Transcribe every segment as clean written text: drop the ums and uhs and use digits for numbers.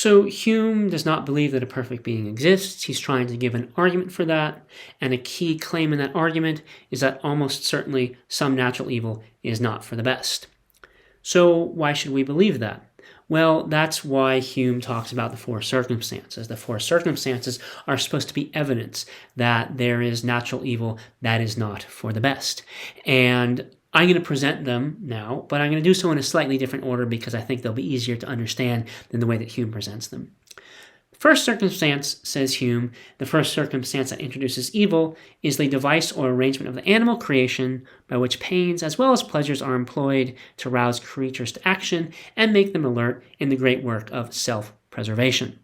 So Hume does not believe that a perfect being exists. He's trying to give an argument for that, and a key claim in that argument is that almost certainly some natural evil is not for the best. So why should we believe that? Well, that's why Hume talks about the four circumstances. The four circumstances are supposed to be evidence that there is natural evil that is not for the best. And I'm going to present them now, but I'm going to do so in a slightly different order because I think they'll be easier to understand than the way that Hume presents them. First circumstance, says Hume, the first circumstance that introduces evil is the device or arrangement of the animal creation by which pains as well as pleasures are employed to rouse creatures to action and make them alert in the great work of self-preservation.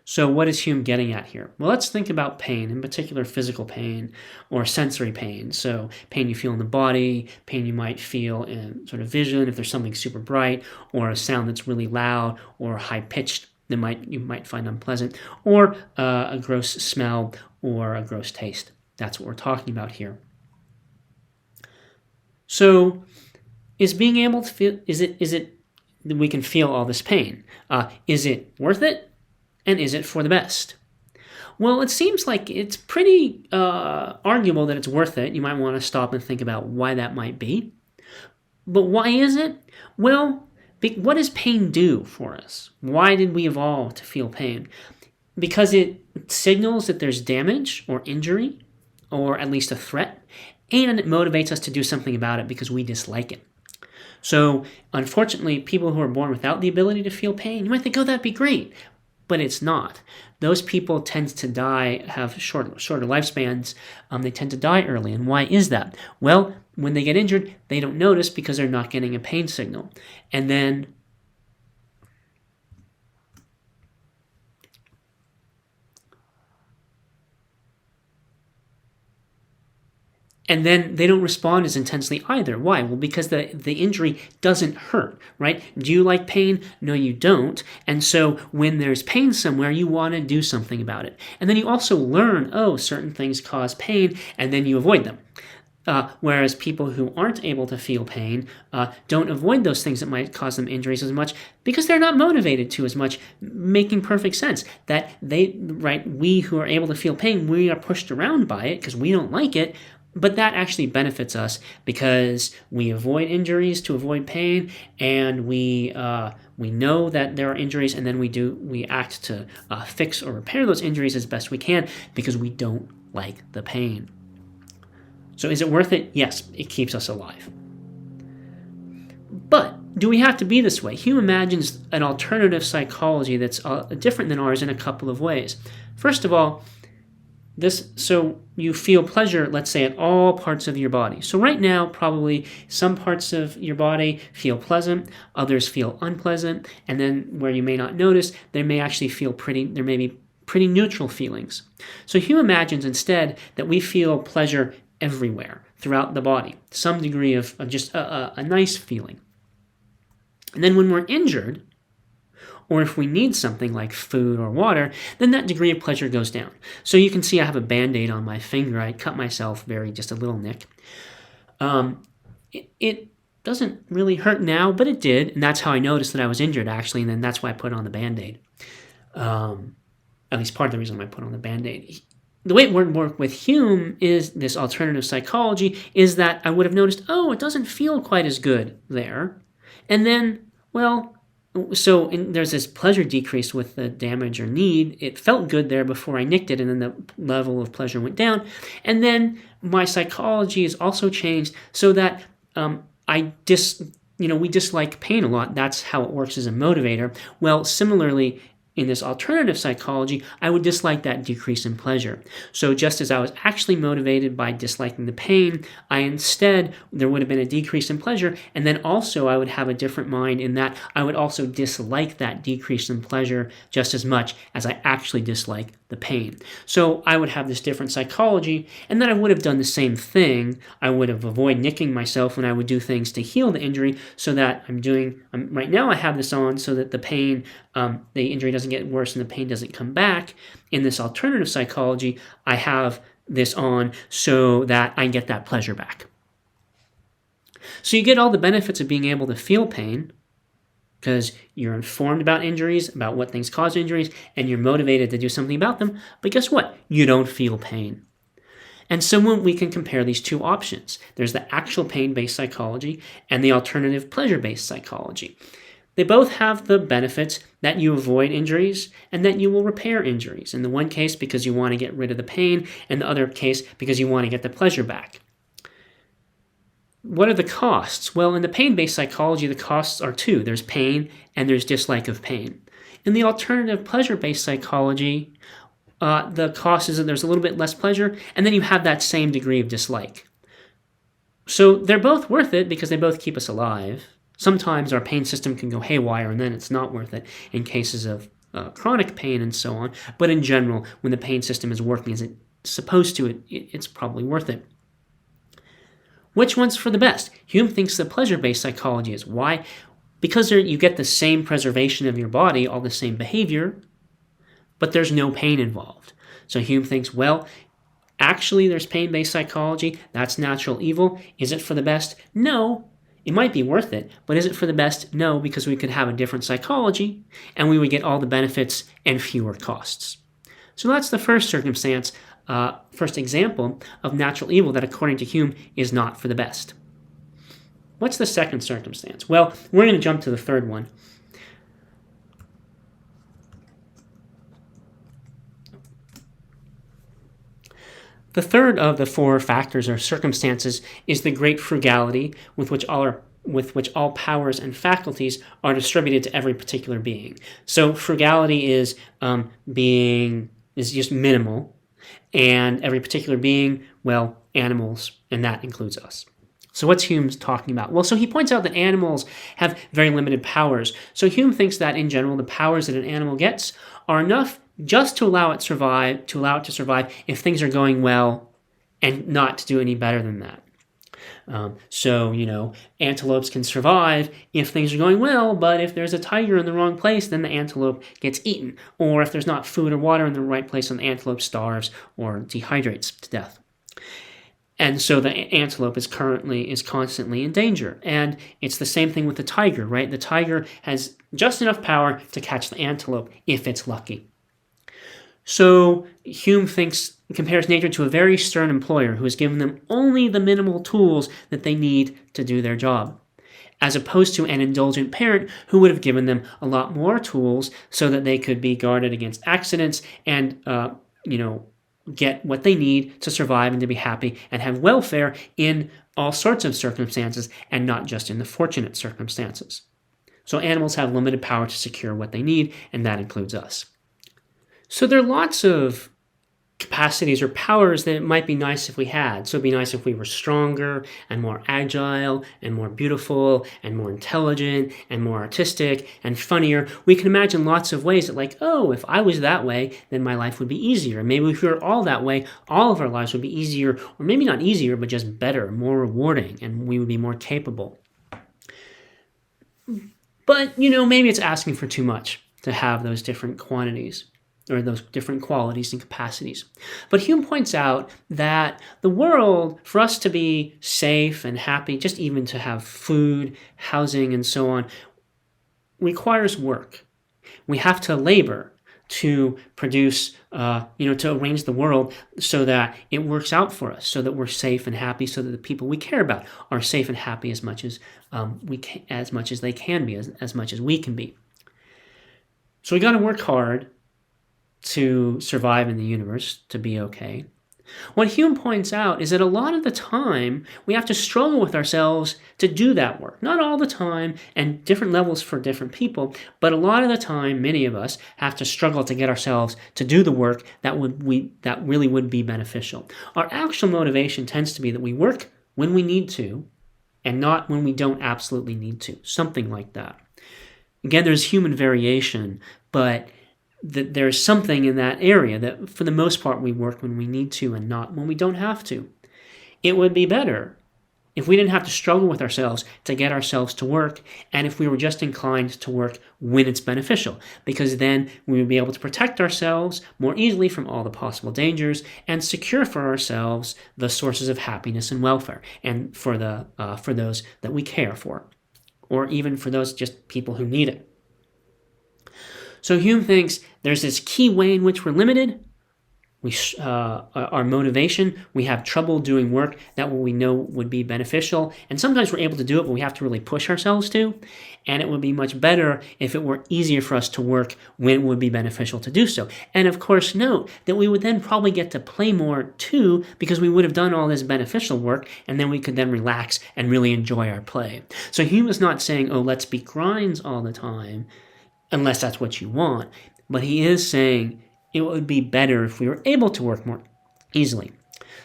So what is Hume getting at here? Well, let's think about pain, in particular physical pain or sensory pain. So pain you feel in the body, pain you might feel in sort of vision if there's something super bright, or a sound that's really loud or high-pitched that you might find unpleasant, or a gross smell or a gross taste. That's what we're talking about here. So is being able to feel, is it that we can feel all this pain? Is it worth it? And is it for the best? Well, it seems like it's pretty arguable that it's worth it. You might want to stop and think about why that might be. But why is it? Well, what does pain do for us? Why did we evolve to feel pain? Because it signals that there's damage or injury, or at least a threat, and it motivates us to do something about it because we dislike it. So, unfortunately, people who are born without the ability to feel pain, you might think, oh, that'd be great. But it's not. Those people tend to die, have shorter lifespans. They tend to die early. And why is that? Well, when they get injured, they don't notice because they're not getting a pain signal. And then they don't respond as intensely either. Why? Well, because the injury doesn't hurt, right? Do you like pain? No, you don't. And so when there's pain somewhere, you want to do something about it. And then you also learn, oh, certain things cause pain, and then you avoid them. Whereas people who aren't able to feel pain don't avoid those things that might cause them injuries as much because they're not motivated to as much, making perfect sense that we who are able to feel pain, we are pushed around by it because we don't like it. But that actually benefits us because we avoid injuries to avoid pain, and we know that there are injuries, and then we act to fix or repair those injuries as best we can because we don't like the pain. So is it worth it? Yes, it keeps us alive. But do we have to be this way? Hume imagines an alternative psychology that's different than ours in a couple of ways. First of all, so you feel pleasure, let's say, at all parts of your body. So right now, probably some parts of your body feel pleasant, others feel unpleasant, and then where you may not notice, there may be pretty neutral feelings. So Hume imagines instead that we feel pleasure everywhere throughout the body, some degree of just a nice feeling. And then when we're injured, or if we need something like food or water, then that degree of pleasure goes down. So you can see I have a Band-Aid on my finger. I cut myself just a little nick. It doesn't really hurt now, but it did, and that's how I noticed that I was injured, actually, and then that's why I put on the Band-Aid. At least part of the reason I put on the Band-Aid. The way it would work with Hume is this alternative psychology is that I would have noticed, oh, it doesn't feel quite as good there. And then, there's this pleasure decrease with the damage or need. It felt good there before I nicked it, and then the level of pleasure went down. And then my psychology is also changed so that we dislike pain a lot. That's how it works as a motivator. Well, similarly, in this alternative psychology, I would dislike that decrease in pleasure. So just as I was actually motivated by disliking the pain, there would have been a decrease in pleasure, and then also I would have a different mind in that I would also dislike that decrease in pleasure just as much as I actually dislike the pain. So I would have this different psychology, and then I would have done the same thing. I would have avoided nicking myself when I would do things to heal the injury so that right now I have this on so that the injury doesn't get worse and the pain doesn't come back. In this alternative psychology, I have this on so that I get that pleasure back. So you get all the benefits of being able to feel pain, because you're informed about injuries, about what things cause injuries, and you're motivated to do something about them. But guess what? You don't feel pain. And so we can compare these two options. There's the actual pain-based psychology and the alternative pleasure-based psychology. They both have the benefits that you avoid injuries and that you will repair injuries. In the one case, because you want to get rid of the pain, and the other case, because you want to get the pleasure back. What are the costs? Well, in the pain-based psychology, the costs are two. There's pain and there's dislike of pain. In the alternative pleasure-based psychology, the cost is that there's a little bit less pleasure, and then you have that same degree of dislike. So they're both worth it because they both keep us alive. Sometimes our pain system can go haywire, and then it's not worth it in cases of chronic pain and so on. But in general, when the pain system is working as it's supposed to, it's probably worth it. Which one's for the best? Hume thinks the pleasure-based psychology is. Why? Because you get the same preservation of your body, all the same behavior, but there's no pain involved. So Hume thinks, well, actually there's pain-based psychology. That's natural evil. Is it for the best? No. It might be worth it, but is it for the best? No, because we could have a different psychology, and we would get all the benefits and fewer costs. So that's the first circumstance, first example of natural evil that, according to Hume, is not for the best. What's the second circumstance? Well, we're going to jump to the third one. The third of the four factors or circumstances is the great frugality with which all powers and faculties are distributed to every particular being. So frugality is just minimal, and every particular being, well, animals, and that includes us. So what's Hume talking about? Well, so he points out that animals have very limited powers. So Hume thinks that in general, the powers that an animal gets are enough just to allow it to survive if things are going well, and not to do any better than that. Antelopes can survive if things are going well, but if there's a tiger in the wrong place, then the antelope gets eaten. Or if there's not food or water in the right place, then the antelope starves or dehydrates to death. And so the antelope is constantly in danger. And it's the same thing with the tiger, right? The tiger has just enough power to catch the antelope if it's lucky. So Hume compares nature to a very stern employer who has given them only the minimal tools that they need to do their job, as opposed to an indulgent parent who would have given them a lot more tools so that they could be guarded against accidents and, get what they need to survive and to be happy and have welfare in all sorts of circumstances and not just in the fortunate circumstances. So animals have limited power to secure what they need, and that includes us. So there are lots of capacities or powers that it might be nice if we had. So it'd be nice if we were stronger and more agile and more beautiful and more intelligent and more artistic and funnier. We can imagine lots of ways that if I was that way, then my life would be easier. Maybe if we were all that way, all of our lives would be easier, or maybe not easier, but just better, more rewarding, and we would be more capable. But, maybe it's asking for too much to have those different quantities, or those different qualities and capacities. But Hume points out that the world, for us to be safe and happy, just even to have food, housing, and so on, requires work. We have to labor to produce, to arrange the world so that it works out for us, so that we're safe and happy, so that the people we care about are safe and happy as much as they can be, as much as we can be. So we got to work hard to survive in the universe, to be okay. What Hume points out is that a lot of the time we have to struggle with ourselves to do that work. Not all the time, and different levels for different people, but a lot of the time many of us have to struggle to get ourselves to do the work that really would be beneficial. Our actual motivation tends to be that we work when we need to and not when we don't absolutely need to. Something like that. Again, there's human variation, but that there's something in that area that for the most part we work when we need to and not when we don't have to. It would be better if we didn't have to struggle with ourselves to get ourselves to work, and if we were just inclined to work when it's beneficial, because then we would be able to protect ourselves more easily from all the possible dangers and secure for ourselves the sources of happiness and welfare, and for those that we care for. or even for those just people who need it. So Hume thinks there's this key way in which we're limited. Our motivation, we have trouble doing work that we know would be beneficial, and sometimes we're able to do it, but we have to really push ourselves to, and it would be much better if it were easier for us to work when it would be beneficial to do so. And of course, note that we would then probably get to play more too, because we would have done all this beneficial work, and then we could then relax and really enjoy our play. So Hume is not saying, oh, let's be grinds all the time, unless that's what you want, but he is saying it would be better if we were able to work more easily.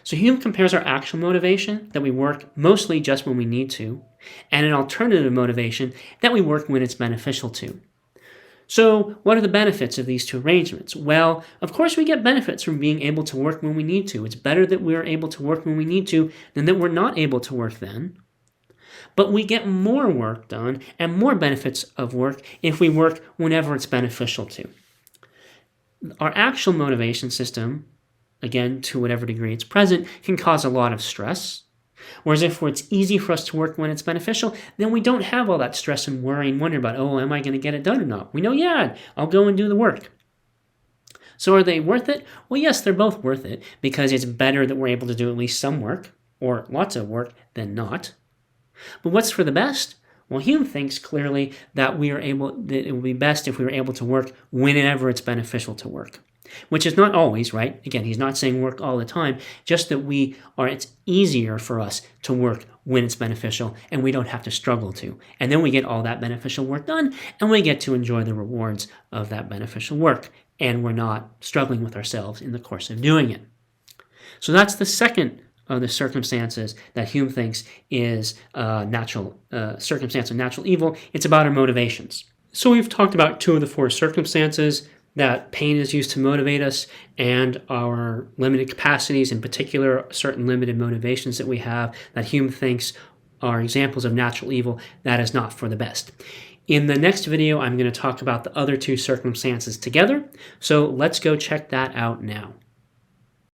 So Hume compares our actual motivation, that we work mostly just when we need to, and an alternative motivation, that we work when it's beneficial to. So what are the benefits of these two arrangements? Well, of course we get benefits from being able to work when we need to. It's better that we're able to work when we need to than that we're not able to work then. But we get more work done and more benefits of work if we work whenever it's beneficial to. Our actual motivation system, again, to whatever degree it's present, can cause a lot of stress. Whereas if it's easy for us to work when it's beneficial, then we don't have all that stress and worry and wonder about, oh, am I going to get it done or not? We know, yeah, I'll go and do the work. So are they worth it? Well, yes, they're both worth it, because it's better that we're able to do at least some work, or lots of work, than not. But what's for the best? Well, Hume thinks clearly that that it would be best if we were able to work whenever it's beneficial to work, which is not always, right? Again, he's not saying work all the time, just that it's easier for us to work when it's beneficial and we don't have to struggle to. And then we get all that beneficial work done and we get to enjoy the rewards of that beneficial work, and we're not struggling with ourselves in the course of doing it. So that's the second of the circumstances that Hume thinks is circumstance of natural evil. It's about our motivations. So we've talked about two of the four circumstances, that pain is used to motivate us, and our limited capacities, in particular certain limited motivations that we have, that Hume thinks are examples of natural evil that is not for the best. In the next video, I'm going to talk about the other two circumstances together. So let's go check that out now.